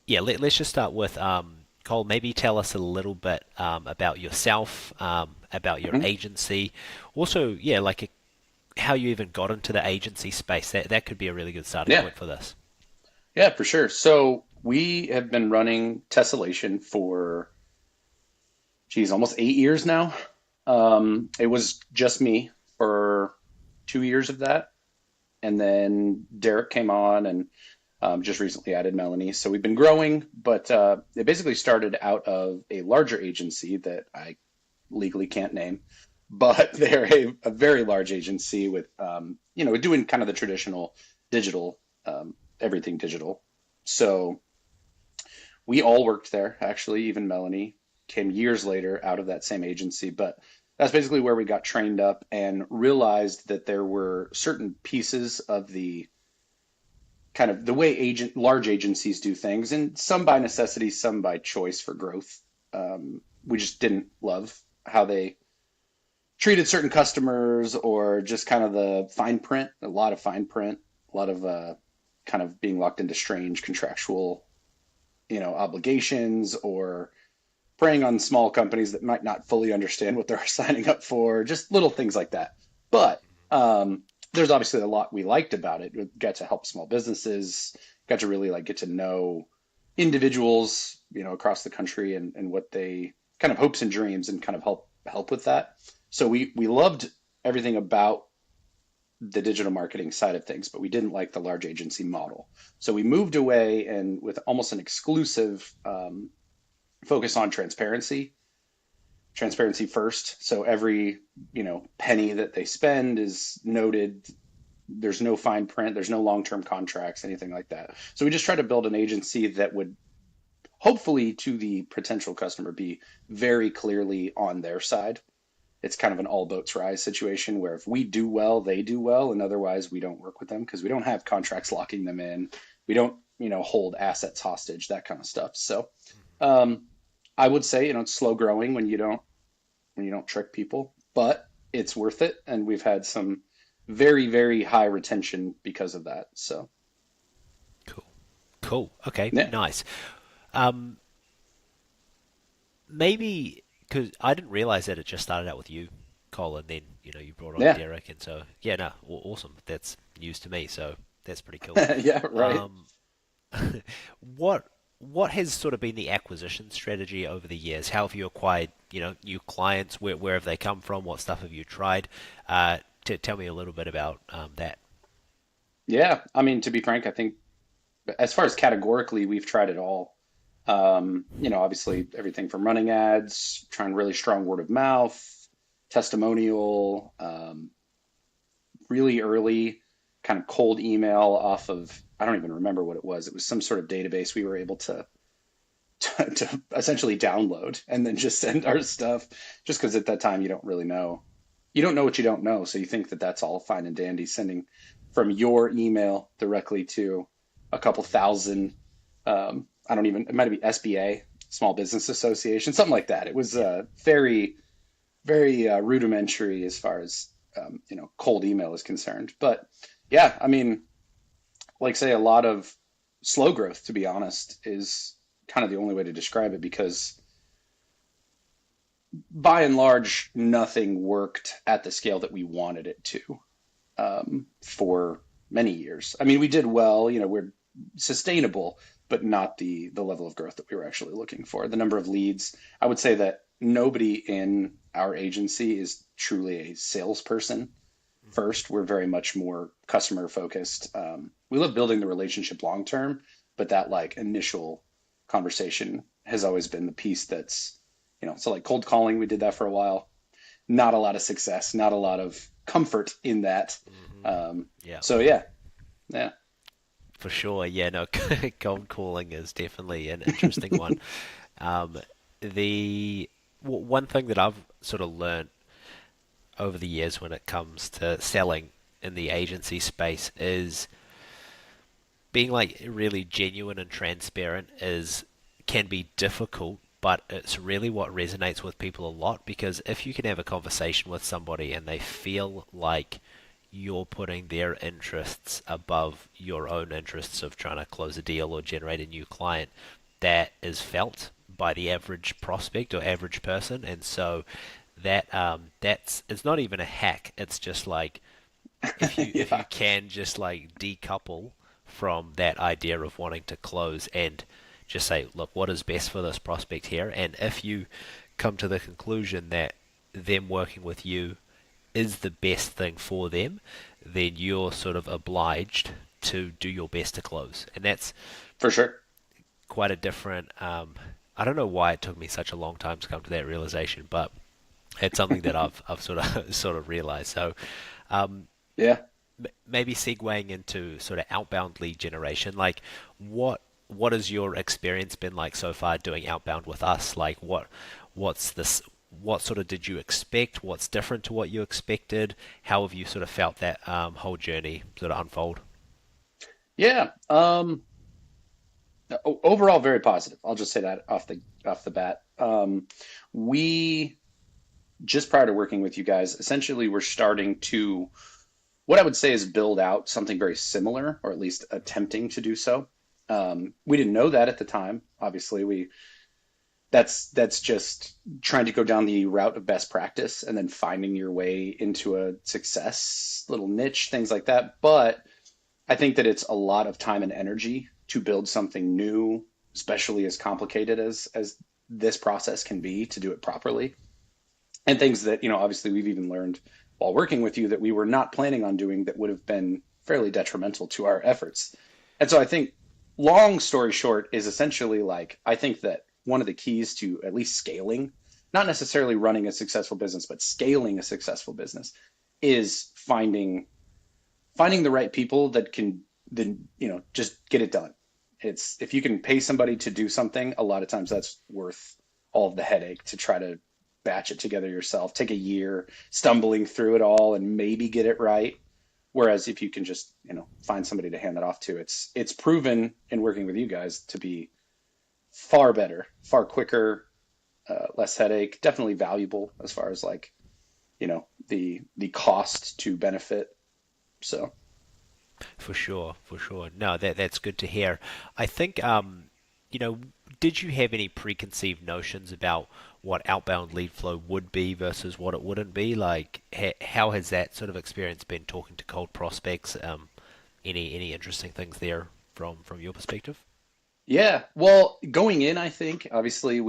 yeah, let's just start with Cole. Maybe tell us a little bit about yourself, about your Mhm. agency. Also, yeah, like how you even got into the agency space. That could be a really good starting Yeah, point for this. yeah, for sure. So we have been running Tessellation for, geez, almost 8 years now. It was just me for 2 years of that, and then Derek came on and just recently added Melanie. So we've been growing, but it basically started out of a larger agency that I legally can't name, but they're a very large agency with, doing kind of the traditional digital, everything digital. So we all worked there, actually, even Melanie came years later out of that same agency, but that's basically where we got trained up and realized that there were certain pieces of the kind of the way large agencies do things, and some by necessity, some by choice for growth. We just didn't love how they treated certain customers, or just kind of the fine print, a lot of fine print, a lot of kind of being locked into strange contractual, obligations, or preying on small companies that might not fully understand what they're signing up for, just little things like that. But there's obviously a lot we liked about it. We got to help small businesses, got to really like get to know individuals, across the country, and what they kind of hopes and dreams, and kind of help with that. So we loved everything about the digital marketing side of things, but we didn't like the large agency model. So we moved away, and with almost an exclusive focus on transparency first. So every, penny that they spend is noted. There's no fine print, there's no long-term contracts, anything like that. So we just try to build an agency that would hopefully, to the potential customer, be very clearly on their side. It's kind of an all boats rise situation where if we do well, they do well, and otherwise we don't work with them because we don't have contracts locking them in. We don't, hold assets hostage, that kind of stuff. So um, I would say, it's slow growing when you don't trick people, but it's worth it, and we've had some very, very high retention because of that. So Cool. Cool. Okay. yeah, Nice. Um, maybe because I didn't realize that it just started out with you, Colin. Then you brought on yeah, Derek, and so yeah, no, awesome. That's news to me. So that's pretty cool. yeah, right. Um, what has sort of been the acquisition strategy over the years? How have you acquired new clients? Where have they come from? What stuff have you tried? Tell me a little bit about that. Yeah, I mean, to be frank, I think as far as categorically, we've tried it all. Obviously everything from running ads, trying really strong word of mouth, testimonial, really early kind of cold email off of, I don't even remember what it was. It was some sort of database we were able to essentially download and then just send our stuff, just because at that time you don't really know. You don't know what you don't know. So you think that that's all fine and dandy, sending from your email directly to a couple thousand, I don't even, it might be SBA, Small Business Association, something like that. It was Yeah. very, very rudimentary as far as, cold email is concerned. But yeah, I mean, like say a lot of slow growth, to be honest, is kind of the only way to describe it, because by and large, nothing worked at the scale that we wanted it to, for many years. I mean, we did well, we're sustainable, but not the level of growth that we were actually looking for. The number of leads, I would say that nobody in our agency is truly a salesperson first. We're very much more customer focused. We love building the relationship long term, but that like initial conversation has always been the piece that's, so like cold calling, we did that for a while. Not a lot of success, not a lot of comfort in that. Hmm. Um, Yeah. so yeah, yeah, For sure. Yeah. No. Cold calling is definitely an interesting one. Um, the one thing that I've sort of learned over the years when it comes to selling in the agency space is being like really genuine and transparent is can be difficult, but it's really what resonates with people a lot because if you can have a conversation with somebody and they feel like you're putting their interests above your own interests of trying to close a deal or generate a new client, that is felt by the average prospect or average person. And so that's it's not even a hack. It's just like if you Yeah, can just like decouple from that idea of wanting to close and just say, look, what is best for this prospect here? And if you come to the conclusion that them working with you is the best thing for them, then you're sort of obliged to do your best to close. And that's for sure. quite a different. I don't know why it took me such a long time to come to that realization, but it's something that I've sort of sort of realized. So um, Yeah. maybe segueing into sort of outbound lead generation, like what has your experience been like so far doing outbound with us? Like what's this? What sort of did you expect? What's different to what you expected? How have you sort of felt that whole journey sort of unfold? Yeah. Overall, very positive. I'll just say that off the bat. We just prior to working with you guys, essentially we're starting to what I would say is build out something very similar, or at least attempting to do so. We didn't know that at the time. Obviously, we that's just trying to go down the route of best practice and then finding your way into a success little niche, things like that. But I think that it's a lot of time and energy to build something new, especially as complicated as this process can be to do it properly. And things that, obviously we've even learned while working with you that we were not planning on doing that would have been fairly detrimental to our efforts. And so I think long story short is essentially like I think that one of the keys to at least scaling, not necessarily running a successful business, but scaling a successful business is finding the right people that can then just get it done. It's if you can pay somebody to do something, a lot of times that's worth all of the headache to try to batch it together yourself, take a year stumbling through it all and maybe get it right. Whereas if you can just find somebody to hand that off to, it's proven in working with you guys to be far better, far quicker, less headache, definitely valuable as far as like the cost to benefit. So For sure, for sure. No, that's good to hear. I think, you know, did you have any preconceived notions about what outbound lead flow would be versus what it wouldn't be? Like, how has that sort of experience been talking to cold prospects? Any interesting things there from your perspective? yeah, well, going in, I think obviously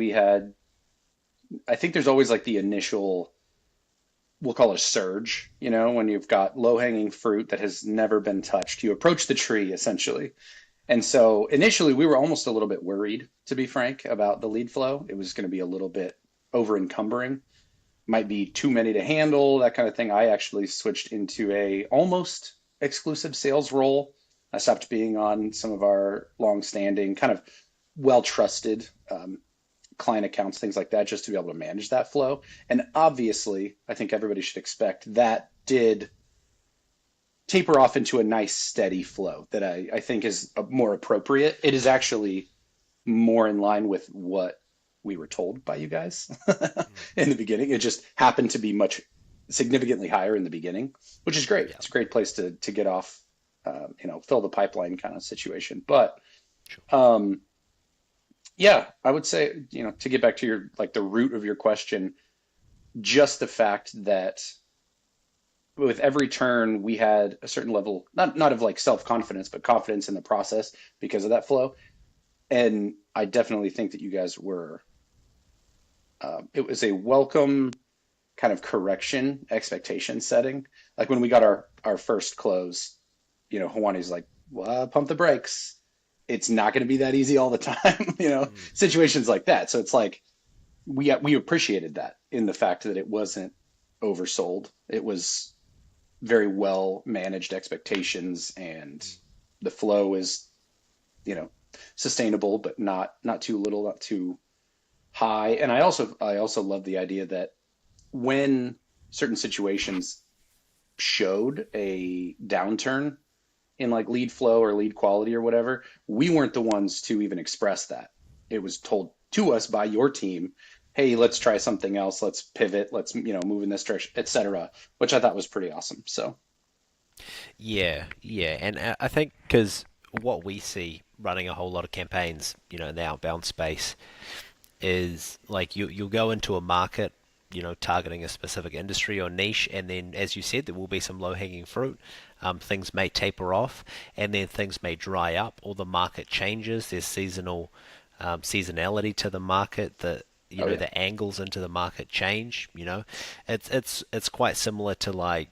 I think there's always like the initial, we'll call it a surge, when you've got low hanging fruit that has never been touched. You approach the tree essentially. And so initially we were almost a little bit worried, to be frank, about the lead flow. It was going to be a little bit over encumbering, might be too many to handle, that kind of thing. I actually switched into a almost exclusive sales role. I stopped being on some of our long-standing, kind of well-trusted client accounts, things like that, just to be able to manage that flow. And obviously, I think everybody should expect that did taper off into a nice steady flow that I think is more appropriate. It is actually more in line with what we were told by you guys in the beginning. It just happened to be much significantly higher in the beginning, which is great. Yeah, It's a great place to get off, fill the pipeline kind of situation. But sure. um, yeah, I would say, to get back to your like the root of your question, just the fact that with every turn we had a certain level, not of like self-confidence, but confidence in the process because of that flow. And I definitely think that you guys were it was a welcome kind of correction expectation setting. Like when we got our first close, Hawani's like, well, pump the brakes. It's not going to be that easy all the time, Mm, situations like that. So it's like we appreciated that in the fact that it wasn't oversold. It was very well managed expectations, and mm, the flow is you know sustainable, but not too little, not too high. And I also love the idea that when certain situations showed a downturn in like lead flow or lead quality or whatever, we weren't the ones to even express that. It was told to us by your team, hey, let's try something else, let's pivot, let's move in this direction, etc., which I thought was pretty awesome. So Yeah, and I think because what we see running a whole lot of campaigns, in the outbound space is like you'll go into a market, targeting a specific industry or niche, and then as you said, there will be some low-hanging fruit. Things may taper off, and then things may dry up, or the market changes. There's seasonality to the market. Oh yeah. The angles into the market change. It's quite similar to like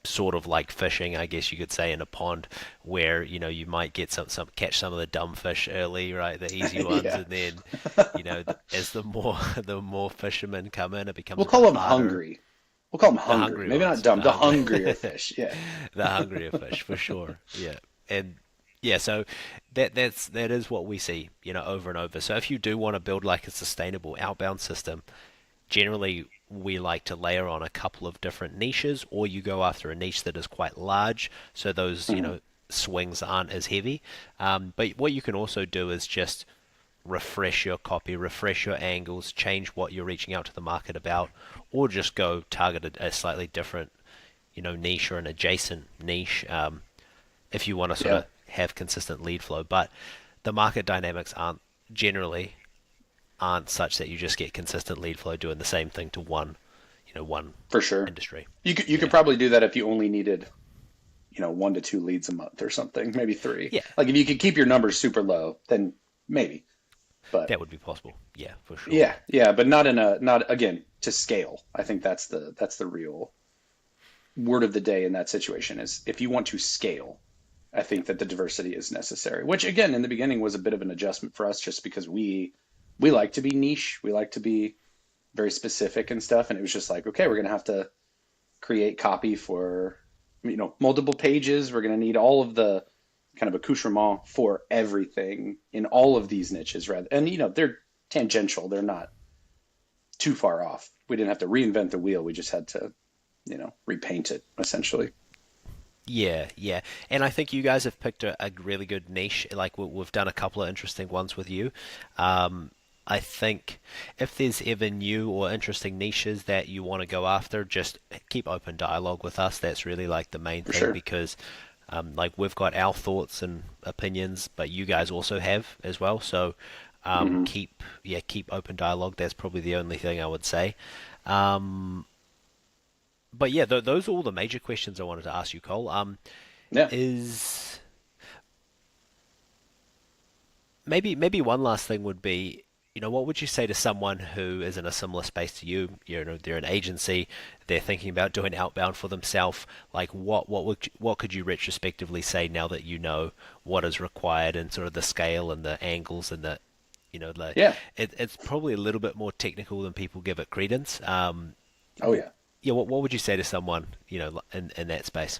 sort of like fishing, I guess you could say, in a pond where you might get some catch some of the dumb fish early, right, the easy ones, Yeah. and then as the more the more fishermen come in, it becomes We'll a bit call them harder. hungry. We'll call them The hungry. hungry Maybe not ones, dumb. the The hungry, hungrier fish. Yeah. the hungrier fish for sure. Yeah, and yeah, so that is what we see, over and over. So if you do want to build like a sustainable outbound system, generally we like to layer on a couple of different niches, or you go after a niche that is quite large, so those Mhm. swings aren't as heavy. But what you can also do is just refresh your copy, refresh your angles, change what you're reaching out to the market about, or just go target a slightly different, niche or an adjacent niche, if you want to sort Yeah. of have consistent lead flow. But the market dynamics aren't such that you just get consistent lead flow doing the same thing to one For sure. industry. You could Yeah. probably do that if you only needed, 1 to 2 leads a month or something, maybe three. Yeah, Like if you could keep your numbers super low, then maybe. But that would be possible. Yeah, for sure. yeah, yeah, but not in a not again to scale. I think that's the real word of the day in that situation is if you want to scale, I think that the diversity is necessary, which again in the beginning was a bit of an adjustment for us just because we like to be niche, we like to be very specific and stuff, and it was just like, okay, we're gonna have to create copy for multiple pages. We're gonna need all of the kind of accoutrement for everything in all of these niches rather and they're tangential, they're not too far off. We didn't have to reinvent the wheel, we just had to repaint it essentially. Yeah, and I think you guys have picked a really good niche. Like we've done a couple of interesting ones with you. I think if there's ever new or interesting niches that you want to go after, just keep open dialogue with us. That's really like the main For thing sure. because, like we've got our thoughts and opinions, but you guys also have as well. So, Hmm. keep open dialogue. That's probably the only thing I would say. Um, but yeah, those are all the major questions I wanted to ask you, Cole. Yeah. Is maybe one last thing would be, what would you say to someone who is in a similar space to you? They're an agency, they're thinking about doing outbound for themselves. Like, what could you retrospectively say now that you know what is required and sort of the scale and the angles and the Yeah. it's probably a little bit more technical than people give it credence. Oh yeah. Yeah, what would you say to someone, in that space?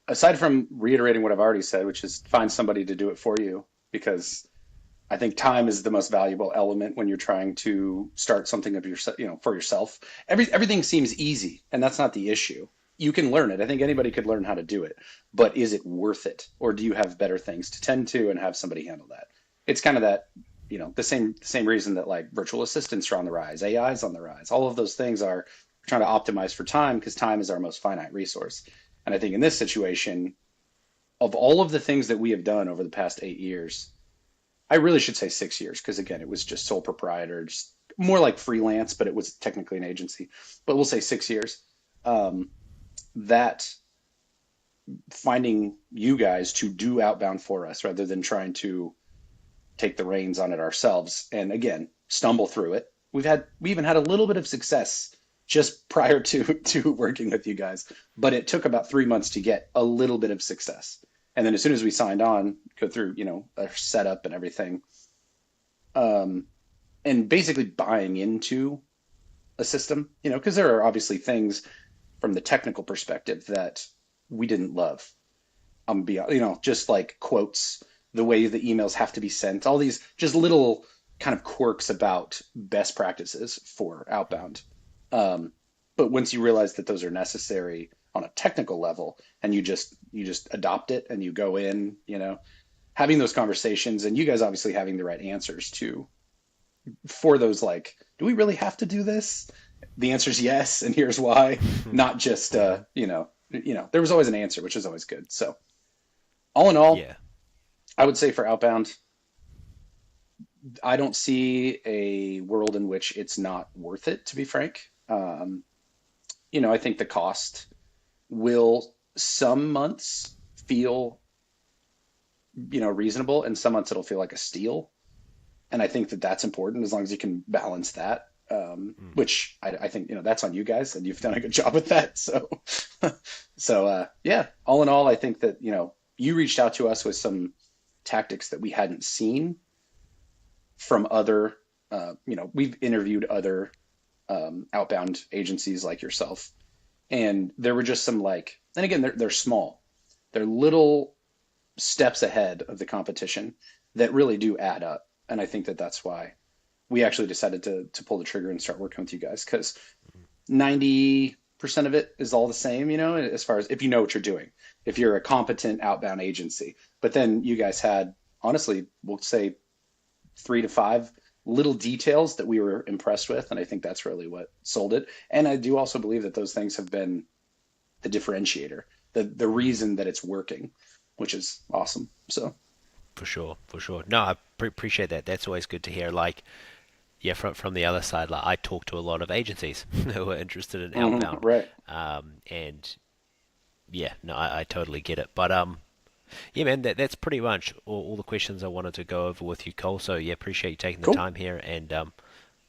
Aside from reiterating what I've already said, which is find somebody to do it for you, because I think time is the most valuable element when you're trying to start something of your, for yourself. Everything seems easy, and that's not the issue. You can learn it. I think anybody could learn how to do it, but is it worth it, or do you have better things to tend to and have somebody handle that? It's kind of that, the same reason that like virtual assistants are on the rise, AI is on the rise. All of those things are trying to optimize for time because time is our most finite resource. And I think in this situation, of all of the things that we have done over the past 8 years, I really should say 6 years because again, it was just sole proprietor, just more like freelance, but it was technically an agency. But we'll say 6 years. Um, that finding you guys to do outbound for us rather than trying to take the reins on it ourselves, and again, stumble through it. We even had a little bit of success just prior to working with you guys, but it took about 3 months to get a little bit of success. And then as soon as we signed on, go through our setup and everything, um, and basically buying into a system, because there are obviously things from the technical perspective that we didn't love. Beyond, just like quotes, the way the emails have to be sent, all these just little kind of quirks about best practices for outbound. Um, but once you realize that those are necessary on a technical level, and you just adopt it and you go in, having those conversations, and you guys obviously having the right answers to for those like, do we really have to do this? The answer is yes, and here's why. Not just there was always an answer, which is always good. So all in all, Yeah. I would say for outbound, I don't see a world in which it's not worth it, to be frank. I think the cost will some months feel, reasonable, and some months it'll feel like a steal. And I think that that's important as long as you can balance that. Mm. Which I think that's on you guys, and you've done a good job with that. So, yeah, all in all, I think that you reached out to us with some tactics that we hadn't seen from other. We've interviewed other outbound agencies like yourself, and there were just some like, and again, they're small, they're little steps ahead of the competition that really do add up. And I think that that's why we actually decided to pull the trigger and start working with you guys, because 90% of it is all the same, as far as if you know what you're doing, if you're a competent outbound agency. But then you guys had, honestly, we'll say 3 to 5 little details that we were impressed with. And I think that's really what sold it. And I do also believe that those things have been the differentiator, the reason that it's working, which is awesome. So, For sure, for sure. No, I appreciate that. That's always good to hear. Like, yeah, from the other side, like I talk to a lot of agencies who are interested in outbound, right. and yeah, no, I totally get it. But yeah, man, that's pretty much all the questions I wanted to go over with you, Cole. So yeah, appreciate you taking the Cool. time here, and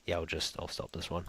yeah, I'll stop this one.